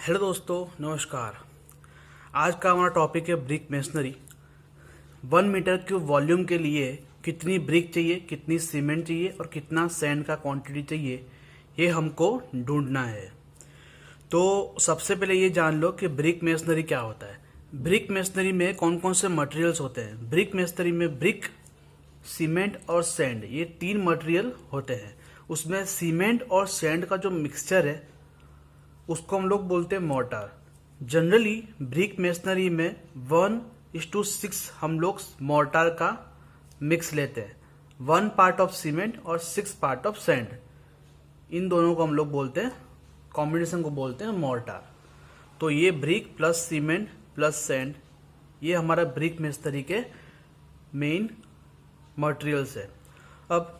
Hello दोस्तों, नमस्कार। आज का हमारा टॉपिक है brick masonry. 1 metre cube volume के लिए कितनी ब्रिक चाहिए, कितनी सीमेंट चाहिए और कितना सैंड का क्वांटिटी चाहिए, ये हमको ढूंढना है। तो सबसे पहले ये जान लो कि ब्रिक मेसनरी क्या होता है। ब्रिक मेसनरी में कौन कौन से मटेरियल्स होते हैं। ब्रिक मेसनरी में ब्रिक, सीमेंट और सैंड, ये 3 मटेरियल होते हैं। उसमें सीमेंट और सैंड का जो मिक्सचर है उसको हम लोग बोलते हैं मोर्टार। जनरली ब्रिक मेसनरी में 1:6 हम लोग मोर्टार का मिक्स लेते हैं। 1 पार्ट ऑफ सीमेंट और 6 पार्ट ऑफ सैंड, इन दोनों को हम लोग बोलते हैं, कॉम्बिनेशन को बोलते हैं मोर्टार। तो ये brick plus cement plus sand, ये हमारा ब्रिक मेसनरी के मेन मटेरियल्स है। अब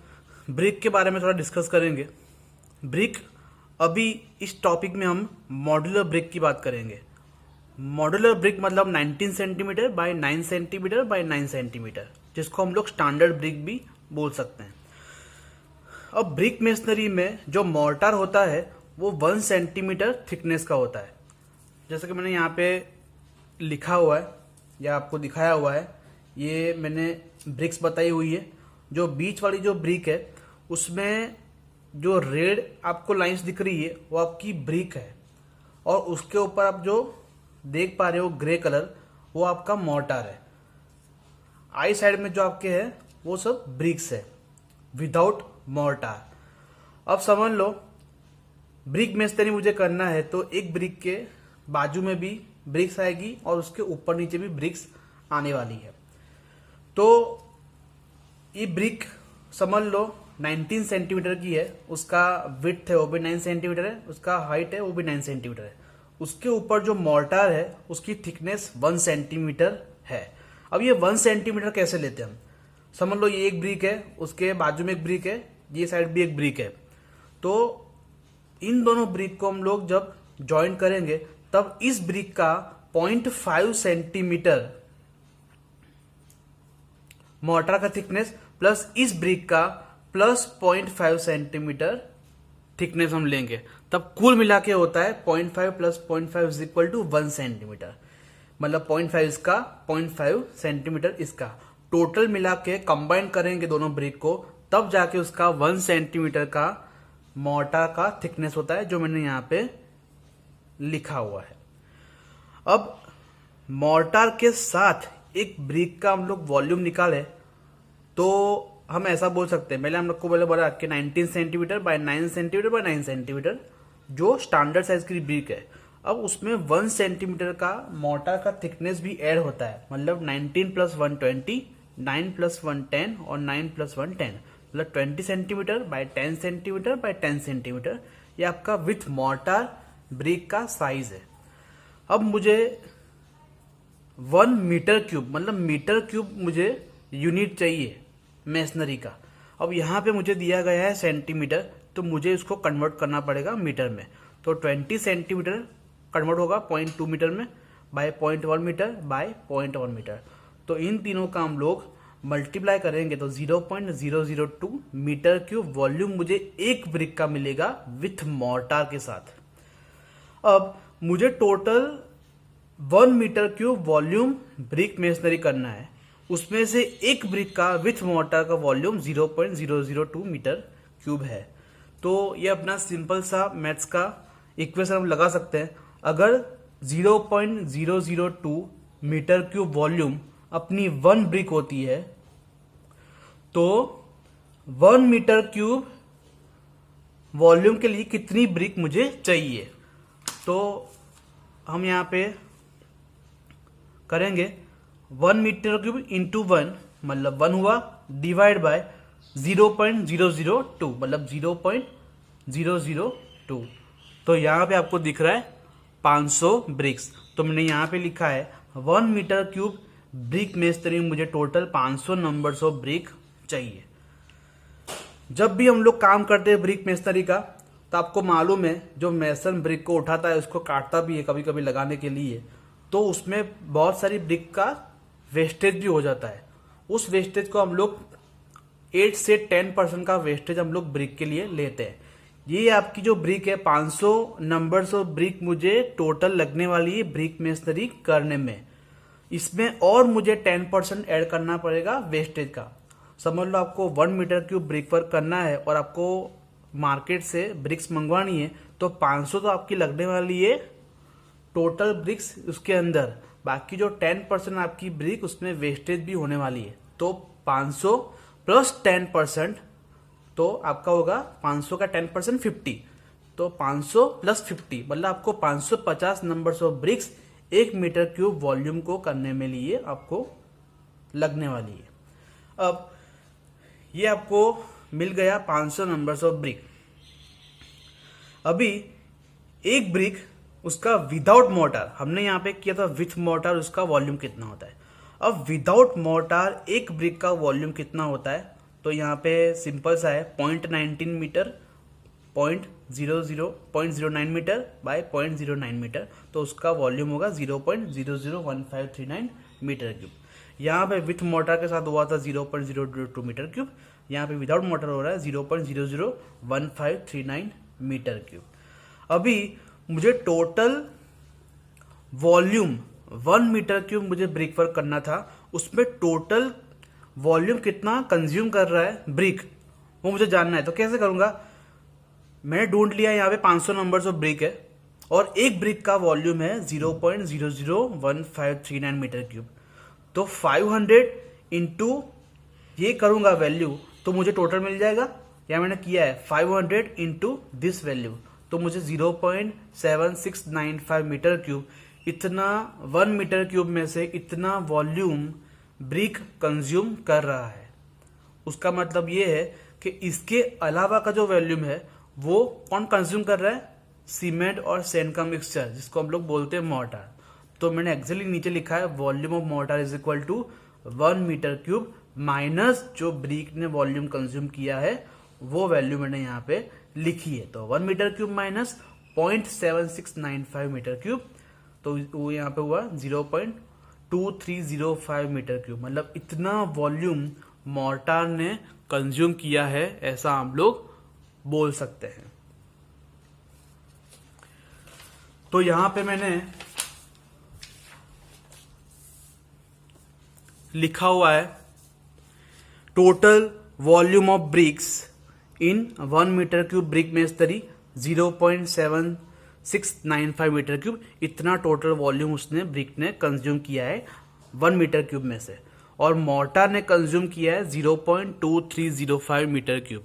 ब्रिक के बारे में थोड़ा डिस्कस करेंगे। ब्रिक, अभी इस टॉपिक में हम मॉड्यूलर ब्रिक की बात करेंगे। मॉड्यूलर ब्रिक मतलब 19 centimetre bye 9 centimetre bye 9 centimetre, जिसको हम लोग स्टैंडर्ड ब्रिक भी बोल सकते हैं। अब ब्रिक मेसनरी में जो मोर्टार होता है वो 1 सेंटीमीटर थिकनेस का होता है। जैसे कि मैंने यहाँ पे लिखा हुआ है या आपको दिखाया हुआ है, ये मैंने ब्रिक्स बताई हुई है। जो बीच वाली जो ब्रिक है उसमें जो रेड आपको लाइंस दिख रही है वो आपकी ब्रिक है, और उसके ऊपर आप जो देख पा रहे हो ग्रे कलर, वो आपका मोर्टार है। आई साइड में जो आपके है वो सब ब्रिक्स है विदाउट मोर्टार। अब समझ लो ब्रिक मेसनरी मुझे करना है तो एक ब्रिक के बाजू में भी ब्रिक्स आएगी और उसके ऊपर नीचे भी ब्रिक्स आने वाली है। तो ये ब्रिक समझ लो 19 सेंटीमीटर की है, उसका विड्थ है वो भी 9 सेंटीमीटर है, उसका हाइट है वो भी 9 सेंटीमीटर है। उसके ऊपर जो मोर्टार है उसकी थिकनेस 1 सेंटीमीटर है। अब ये 1 सेंटीमीटर कैसे लेते हैं हम। समझ लो ये एक ब्रिक है, उसके बाजू में एक ब्रिक है, ये साइड भी एक ब्रिक है। तो इन दोनों ब्रिक को हम लोग जब ज्वाइन करेंगे तब इस ब्रिक का 0.5 सेंटीमीटर मोर्टार का थिकनेस प्लस इस ब्रिक का प्लस 0.5 सेंटीमीटर थिकनेस हम लेंगे, तब कुल मिला के होता है 0.5 plus 0.5 is equal to 1 centimetre. मतलब 0.5 इसका, 0.5 सेंटीमीटर इसका, टोटल मिला के कंबाइन करेंगे दोनों ब्रिक को, तब जाके उसका 1 सेंटीमीटर का मोर्टार का थिकनेस होता है, जो मैंने यहां पे लिखा हुआ है। अब मोर्टार के साथ एक ब्रिक का हम लोग वॉल्यूम निकाले तो हम ऐसा बोल सकते हैं, पहले हम लोग को बोला कि 19 centimetre bye 9 centimetre bye 9 centimetre जो स्टैंडर्ड साइज की ब्रिक है। अब उसमें 1 सेंटीमीटर का मोर्टार का थिकनेस भी ऐड होता है, मतलब 19 प्लस 120, 9 प्लस 110 और 9 प्लस 110, मतलब 20 centimetre bye 10 centimetre bye 10 centimetre. ये आपका विथ मोर्टार ब्रिक का साइज है। अब मुझे 1 मीटर क्यूब, मतलब मीटर क्यूब मुझे यूनिट चाहिए मेसनरी का। अब यहाँ पे मुझे दिया गया है सेंटीमीटर, तो मुझे इसको कन्वर्ट करना पड़ेगा मीटर में। तो 20 सेंटीमीटर कन्वर्ट होगा 0.2 मीटर में, बाय 0.1 मीटर बाय 0.1 मीटर। तो इन तीनों का हम लोग मल्टीप्लाई करेंगे तो 0.002 मीटर क्यूब वॉल्यूम मुझे एक ब्रिक का मिलेगा विथ मोर्टार के साथ। अब मुझे total 1 metre cube volume brick masonry करना है, उसमें से एक ब्रिक का विथ मोर्टार का वॉल्यूम 0.002 मीटर क्यूब है। तो ये अपना सिंपल सा मैथ्स का इक्वेशन हम लगा सकते हैं। अगर 0.002 मीटर क्यूब वॉल्यूम अपनी 1 ब्रिक होती है तो 1 मीटर क्यूब वॉल्यूम के लिए कितनी ब्रिक मुझे चाहिए। तो हम यहाँ पे करेंगे 1 मीटर क्यूब इंटू 1, मतलब 1 हुआ, डिवाइड बाय 0.002, मतलब 0.002। तो यहाँ पे आपको दिख रहा है 500 ब्रिक्स। तो मैंने यहाँ पे लिखा है 1 मीटर क्यूब ब्रिक मेसनरी में मुझे टोटल 500 नंबर्स ऑफ ब्रिक चाहिए। जब भी हम लोग काम करते हैं ब्रिक मेसनरी का तो आपको मालूम है जो मेसन ब्रिक को उठाता है उसको काटता भी है कभी कभी लगाने के लिए, तो उसमें बहुत सारी ब्रिक का वेस्टेज भी हो जाता है। उस वेस्टेज को हम लोग 8 से 10% का वेस्टेज हम लोग ब्रिक के लिए लेते हैं। ये आपकी जो ब्रिक है 500 नंबर्स ऑफ ब्रिक मुझे टोटल लगने वाली है ब्रिक मेसनरी करने में। इसमें और मुझे 10% ऐड करना पड़ेगा वेस्टेज का। समझ लो आपको 1 मीटर क्यूब ब्रिक वर्क करना है और आपको मार्केट से ब्रिक्स मंगवानी है, तो 500 तो आपकी लगने वाली है टोटल ब्रिक्स उसके अंदर। बाकी जो 10% आपकी ब्रिक उसमें वेस्टेज भी होने वाली है। तो 500 प्लस 10% तो आपका होगा 500 का 10% 50। तो 500 प्लस 50 मतलब आपको 550 numbers of bricks 1 metre cube volume को करने में लिए आपको लगने वाली है। अब ये आपको मिल गया 500 नंबर्स ऑफ ब्रिक। अभी एक ब्रिक उसका विदाउट मोटार, हमने यहाँ पे किया था विथ मोटार, उसका वॉल्यूम कितना होता है। अब विदाउट मोटार एक ब्रिक का वॉल्यूम कितना होता है, तो यहाँ पे सिंपल सा है 0.19 मीटर 0.09 मीटर बाय 0.09 मीटर, तो उसका वॉल्यूम होगा 0.001539 मीटर क्यूब। यहाँ पे विथ मोटार के साथ हुआ था 0.002 मीटर क्यूब, यहाँ पे विदाउट मोटर हो रहा है 0.001539 मीटर क्यूब। अभी मुझे टोटल वॉल्यूम 1 मीटर क्यूब मुझे ब्रिक वर्क करना था, उसमें टोटल वॉल्यूम कितना कंज्यूम कर रहा है ब्रिक, वो मुझे जानना है। तो कैसे करूंगा, मैंने ढूंढ लिया यहाँ पे 500 नंबर्स ऑफ ब्रिक है और एक ब्रिक का वॉल्यूम है 0.001539 मीटर क्यूब। तो 500 इंटू ये करूंगा वैल्यू, तो मुझे टोटल मिल जाएगा। या मैंने किया है 500 इंटू दिस वैल्यू, तो मुझे 0.7695 मीटर क्यूब, इतना 1 मीटर क्यूब में से इतना वॉल्यूम ब्रिक कंज्यूम कर रहा है। उसका मतलब ये है कि इसके अलावा का जो वॉल्यूम है वो कौन कंज्यूम कर रहा है, सीमेंट और सैंड का मिक्सचर, जिसको हम लोग बोलते हैं मोर्टार। तो मैंने एक्चुअली नीचे लिखा है volume of mortar is equal to 1 metre cube minus जो ब्रिक ने वॉल्यूम कंज्यूम किया है वो वैल्यू मैंने यहाँ पे लिखी है। तो 1 metre cube minus 0.7695 metre cube, तो वो यहाँ पे हुआ 0.2305 मीटर क्यूब। मतलब इतना वॉल्यूम मोर्टार ने कंज्यूम किया है, ऐसा हम लोग बोल सकते हैं। तो यहां पे मैंने लिखा हुआ है total volume of bricks in 1 metre cube brick masonry 0.7695 metre cube. इतना टोटल वॉल्यूम उसने ब्रिक ने कंज्यूम किया है 1 मीटर क्यूब में से, और मोर्टार ने कंज्यूम किया है 0.2305 मीटर क्यूब।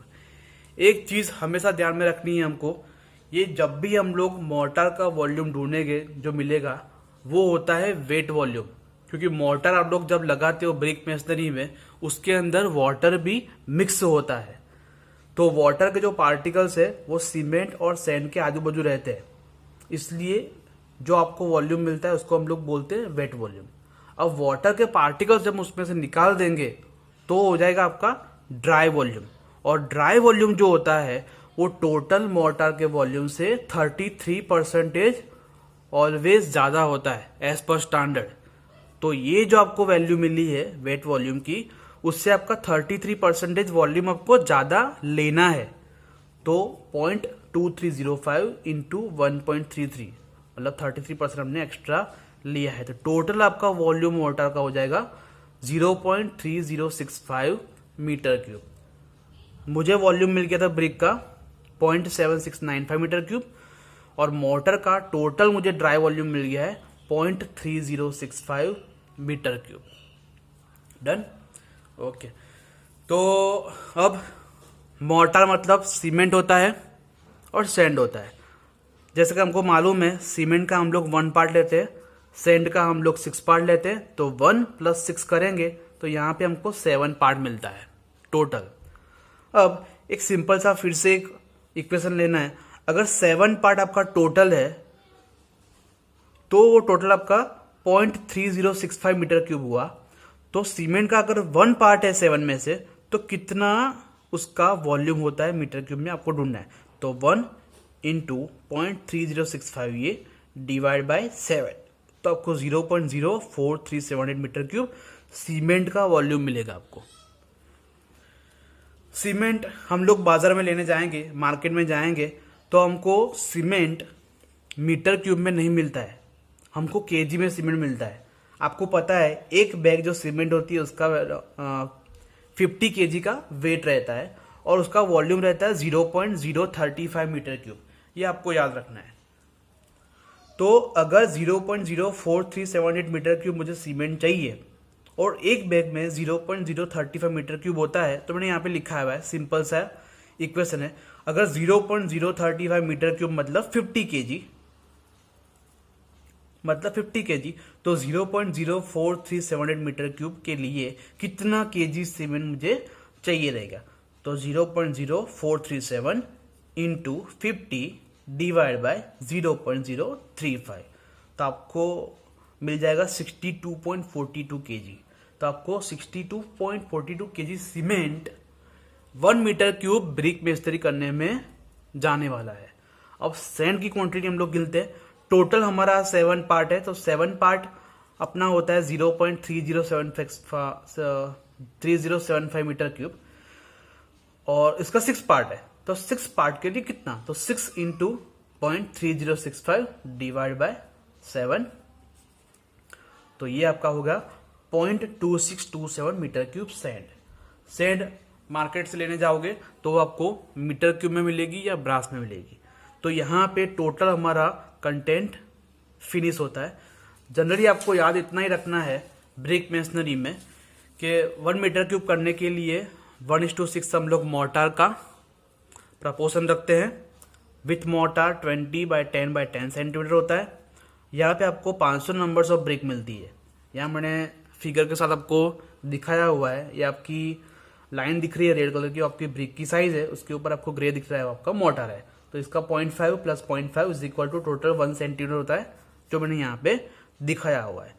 एक चीज हमेशा ध्यान में रखनी है हमको, ये जब भी हम लोग मोर्टार का वॉल्यूम ढूंढेंगे जो मिलेगा वो होता है वेट वॉल्यूम, क्योंकि मोर्टार आप लोग जब लगाते हो ब्रिक मेसनरी में उसके अंदर वाटर भी मिक्स होता है। तो वाटर के जो पार्टिकल्स है वो सीमेंट और सैंड के आजू बाजू रहते हैं, इसलिए जो आपको वॉल्यूम मिलता है उसको हम लोग बोलते हैं वेट वॉल्यूम। अब वाटर के पार्टिकल्स जब उसमें से निकाल देंगे तो हो जाएगा आपका ड्राई वॉल्यूम, और ड्राई वॉल्यूम जो होता है वो टोटल मोर्टार के वॉल्यूम से 33% ऑलवेज ज्यादा होता है एज पर स्टैंडर्ड। तो ये जो आपको वैल्यू मिली है वेट वॉल्यूम की, उससे आपका 33% वॉल्यूम आपको ज्यादा लेना है। तो 0.2305 इंटू 1.33 मतलब 33% हमने एक्स्ट्रा लिया है। तो टोटल आपका वॉल्यूम मोर्टार का हो जाएगा 0.3065 मीटर क्यूब। मुझे वॉल्यूम मिल गया था ब्रिक का 0.7695 मीटर क्यूब, और मोटर का टोटल मुझे ड्राई वॉल्यूम मिल गया है 0.3065 मीटर क्यूब। Done, okay. तो अब मोर्टार मतलब सीमेंट होता है और सैंड होता है। जैसे कि हमको मालूम है सीमेंट का हम लोग 1 पार्ट लेते हैं, सैंड का हम लोग 6 पार्ट लेते हैं, तो 1 + 6 करेंगे तो यहाँ पे हमको 7 पार्ट मिलता है टोटल। अब एक सिंपल सा फिर से एक इक्वेशन लेना है, अगर 7 पार्ट आपका टोटल है तो वो टोटल आपका 0.3065 मीटर क्यूब हुआ। तो सीमेंट का अगर 1 पार्ट है 7 में से तो कितना उसका वॉल्यूम होता है मीटर क्यूब में आपको ढूंढना है। तो 1 इंटू 0.3065 ये डिवाइड बाय 7, तो आपको 0.04378 मीटर क्यूब सीमेंट का वॉल्यूम मिलेगा आपको। सीमेंट हम लोग बाजार में लेने जाएंगे, मार्केट में जाएंगे, तो हमको सीमेंट मीटर क्यूब में नहीं मिलता है, हमको केजी में सीमेंट मिलता है। आपको पता है एक बैग जो सीमेंट होती है उसका 50 केजी का वेट रहता है और उसका वॉल्यूम रहता है 0.035 मीटर क्यूब। ये आपको याद रखना है। तो अगर 0.04378 मीटर क्यूब मुझे सीमेंट चाहिए और एक बैग में 0.035 मीटर क्यूब होता है, तो मैंने यहाँ पे लिखा हुआ है, सिंपल सा इक्वेशन है। अगर 0.035 मीटर क्यूब मतलब 50 केजी, तो 0.04378 मीटर क्यूब के लिए कितना केजी सीमेंट मुझे चाहिए रहेगा? तो 0.0437 इंटू 50 डिवाइड बाय 0.035, तो आपको मिल जाएगा 62.42 केजी। तो आपको 62.42 KG cement 1 metre cube brick मिस्त्री करने में जाने वाला है। अब सैंड की क्वांटिटी हम लोग गिनते हैं। टोटल हमारा 7 पार्ट है, तो 7 पार्ट अपना होता है 0.3075 मीटर क्यूब और इसका 6 पार्ट है, तो 6 पार्ट के लिए कितना? तो 6 इंटू 0.3065 डिवाइड बाय 7, तो ये आपका होगा 0.2627 metre cube sand. Sand market से लेने जाओगे तो आपको मीटर क्यूब में मिलेगी या ब्रास में मिलेगी। तो यहाँ पे टोटल हमारा कंटेंट फिनिश होता है। जनरली आपको याद इतना ही रखना है ब्रिक मेसनरी में कि 1 मीटर क्यूब करने के लिए 1:6 हम लोग मोर्टार का प्रपोर्शन रखते हैं। विथ मोर्टार 20x10x10 सेंटीमीटर होता है। यहाँ पे आपको 500 नंबर्स ऑफ ब्रिक मिलती है। यहाँ मैंने फिगर के साथ आपको दिखाया हुआ है, ये आपकी लाइन दिख रही है रेड कलर की, आपकी ब्रिक की साइज है, उसके ऊपर आपको ग्रे दिख रहा है, आपका मोर्टार है। तो इसका 0.5 plus 0.5 is equal to total 1 centimetre होता है, जो मैंने यहाँ पे दिखाया हुआ है।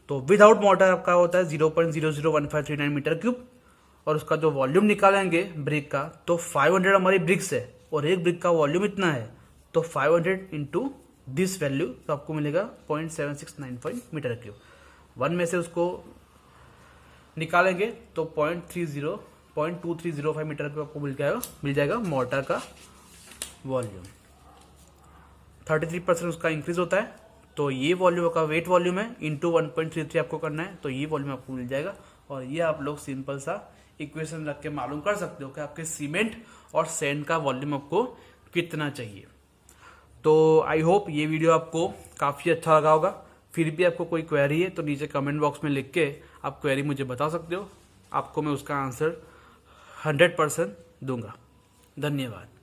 तो विदाउट मोर्टार आपका होता है 0.001539 मीटर क्यूब और उसका जो वॉल्यूम निकालेंगे ब्रिक का, तो 500 हमारी ब्रिक्स है और एक ब्रिक का वॉल्यूम इतना है, तो 500 इंटू दिस वैल्यू, तो आपको मिलेगा 0.7695 मीटर क्यूब। 1 में से उसको निकालेंगे तो 0.2305 मीटर क्यूब आपको मिल जाएगा मोर्टार का वॉल्यूम। 33% उसका इंक्रीज होता है, तो ये वॉल्यूम का वेट वॉल्यूम है, इंटू 1.33 आपको करना है, तो ये वॉल्यूम आपको मिल जाएगा। और ये आप लोग सिंपल सा इक्वेशन रख के मालूम कर सकते हो कि आपके सीमेंट और सैंड का वॉल्यूम आपको कितना चाहिए। तो आई होप ये वीडियो आपको काफ़ी अच्छा लगा होगा। फिर भी आपको कोई क्वेरी है तो नीचे कमेंट बॉक्स में लिख के आप क्वेरी मुझे बता सकते हो, आपको मैं उसका आंसर 100% दूंगा। धन्यवाद।